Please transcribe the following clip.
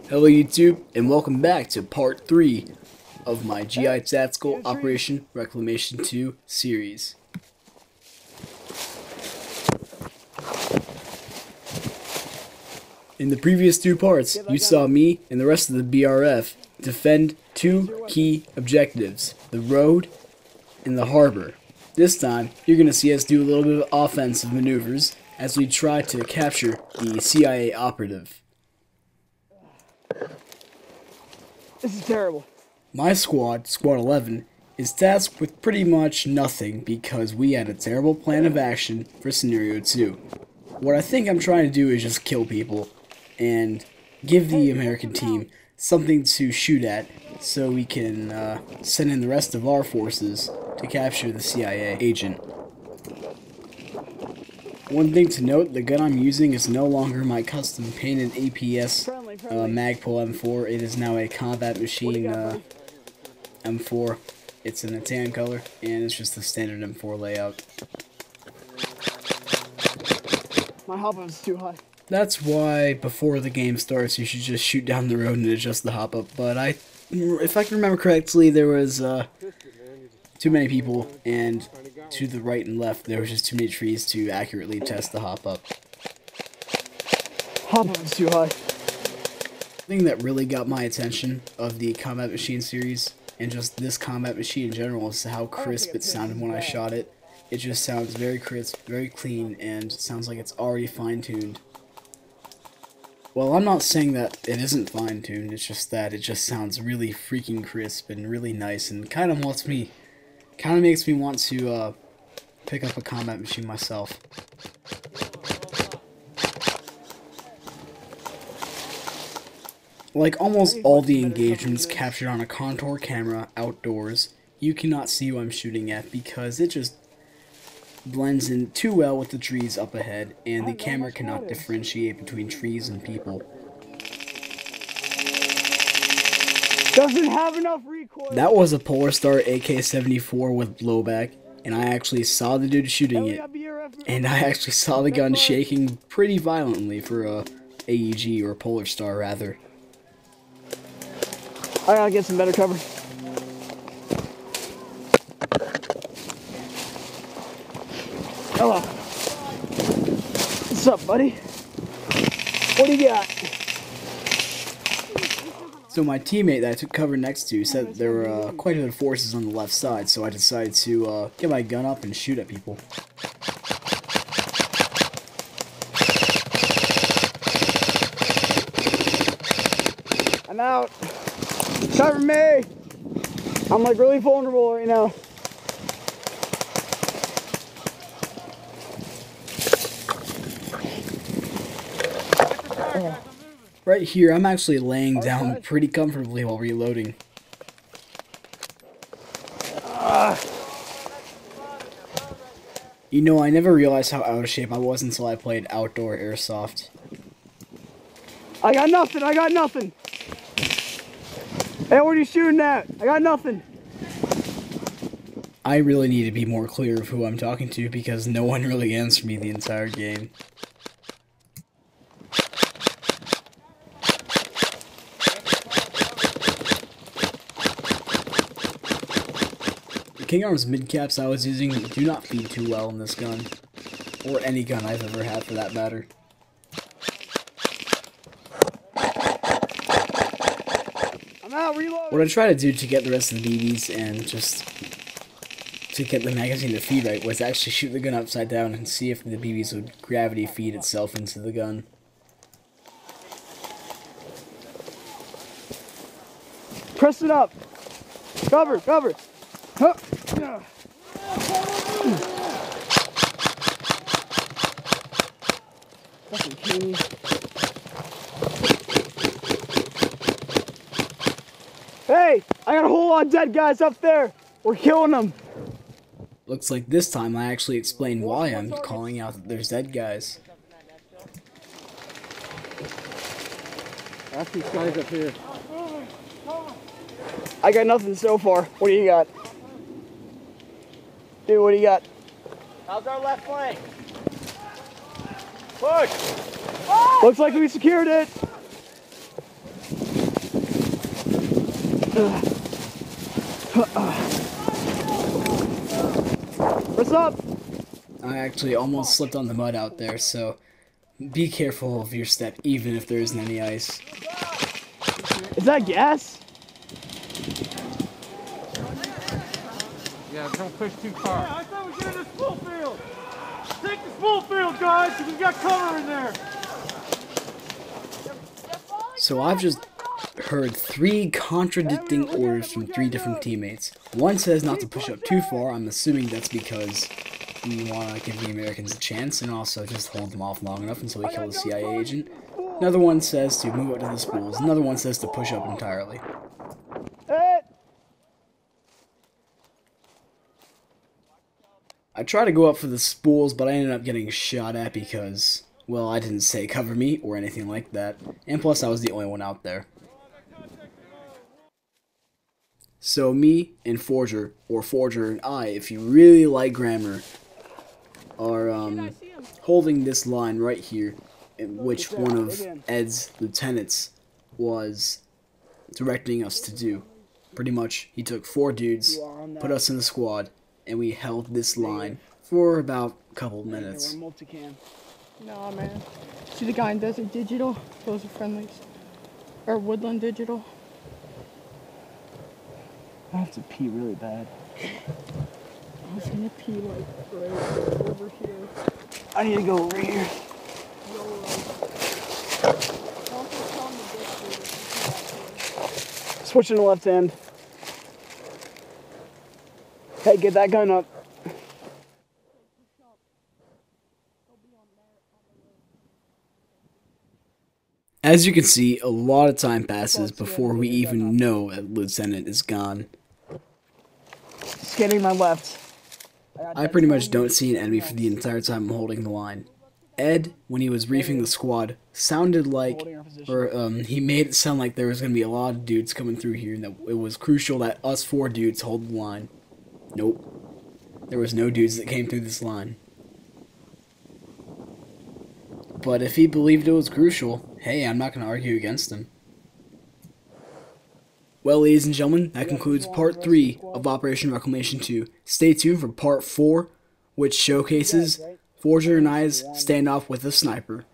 Hello YouTube, and welcome back to part 3 of my GI Tactical Operation Reclamation 2 series. In the previous 2 parts, you saw me and the rest of the BRF defend 2 key objectives, the road and the harbor. This time, you're going to see us do a little bit of offensive maneuvers as we try to capture the CIA operative. This is terrible. My squad, Squad 11, is tasked with pretty much nothing because we had a terrible plan of action for Scenario 2. What I think I'm trying to do is just kill people and give the American team something to shoot at so we can send in the rest of our forces to capture the CIA agent. One thing to note, the gun I'm using is no longer my custom painted APS Magpul M4. It is now a combat machine M4. It's in a tan color, and it's just the standard M4 layout. My hop-up is too high. That's why before the game starts you should just shoot down the road and adjust the hop-up. But if I can remember correctly, there was too many people, and to the right and left there was just too many trees to accurately test the hop-up. Hop-up is too high. The thing that really got my attention of the Combat Machine series, and just this Combat Machine in general, is how crisp it sounded when I shot it. It just sounds very crisp, very clean, and sounds like it's already fine-tuned. Well, I'm not saying that it isn't fine-tuned, it's just that it just sounds really freaking crisp and really nice, and kind of makes me want to pick up a combat machine myself. Like almost all the engagements captured on a contour camera outdoors, you cannot see who I'm shooting at because it just blends in too well with the trees up ahead, and the camera cannot differentiate between trees and people. Doesn't have enough recoil. That was a Polar Star AK-74 with blowback, and I actually saw the dude shooting it, and I actually saw the gun shaking pretty violently for a AEG, or Polar Star rather. I gotta get some better cover. Hello. What's up, buddy? What do you got? So my teammate that I took cover next to said there were quite a bit of forces on the left side, so I decided to get my gun up and shoot at people. I'm out. Cover me. I'm like really vulnerable right now. Right here, I'm actually laying down pretty comfortably while reloading. You know, I never realized how out of shape I was until I played outdoor airsoft. I got nothing. I got nothing. Hey, what are you shooting at? I got nothing. I really need to be more clear of who I'm talking to because no one really answered me the entire game. The King Arms mid-caps I was using do not feed too well in this gun, or any gun I've ever had for that matter. I'm out, reload. What I tried to do to get the rest of the BBs and just to get the magazine to feed right was actually shoot the gun upside down and see if the BBs would gravity feed itself into the gun. Press it up. Cover, cover. Huh. Fucking kidding me. Hey, I got a whole lot of dead guys up there. We're killing them. Looks like this time I actually explained why I'm calling out that there's dead guys. That's these guys up here. I got nothing so far. What do you got? Dude, what do you got? How's our left flank? Push! Looks like we secured it. What's up? I actually almost slipped on the mud out there, so be careful of your step, even if there isn't any ice. Is that gas? Yeah, don't push too far. Yeah, I thought we were getting this full field. Take the full field, guys, because we've got cover in there. So I've just heard 3 contradicting orders from 3 different teammates. One says not to push up too far. I'm assuming that's because we want to give the Americans a chance and also just hold them off long enough until we kill the CIA agent. Another one says to move up to the spools. Another one says to push up entirely. I tried to go up for the spools, but I ended up getting shot at because, well, I didn't say cover me or anything like that. And plus, I was the only one out there. So me and Forger, or Forger and I, if you really like grammar, are holding this line right here, in which one of Ed's lieutenants was directing us to do. Pretty much, he took 4 dudes, put us in the squad, and we held this line for about a couple minutes. Nah, man. See the guy in Desert Digital? Those are friendlies. Or Woodland Digital. I have to pee really bad. I was gonna pee like right over here. I need to go over here. Switching to left hand. Hey, get that gun up. As you can see, a lot of time passes before we even know that Lieutenant is gone. Scanning my left. I pretty much don't see an enemy for the entire time I'm holding the line. Ed, when he was briefing the squad, sounded like, he made it sound like there was going to be a lot of dudes coming through here and that it was crucial that us 4 dudes hold the line. Nope. There was no dudes that came through this line. But if he believed it was crucial, hey, I'm not going to argue against him. Well, ladies and gentlemen, that concludes Part 3 of Operation Reclamation 2. Stay tuned for Part 4, which showcases Forger and I's standoff with a sniper.